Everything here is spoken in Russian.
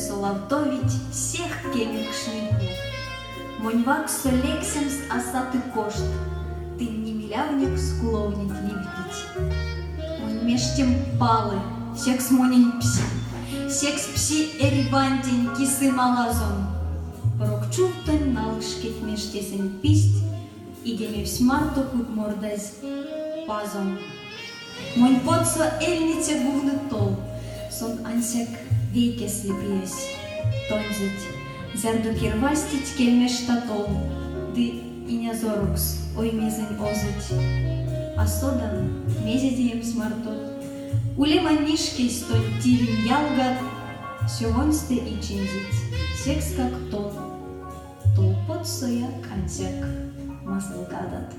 солавтовить всех кемикшников. Моньвак солексемс асаты кошт, ты не милявник скуловнить ливдить. Он межтем палы, секс монень пси, секс пси эривантень кисы малазон. Прокчувтон налшкет межтесен писть, и деме всмарто кут мордаз пазом. Монь подсо эльнице гувны тол, сон ансек вейке слепиясь, тонзить. Зерду кирвастить кельмеш татол, ды и не зорукс, ой мезень озыть. А содан мезедием смартот, улеман нишкей стон тирин ялгат, сёвонсте и чинзить, секс как тол, тол под соя кансяк, масл гадат.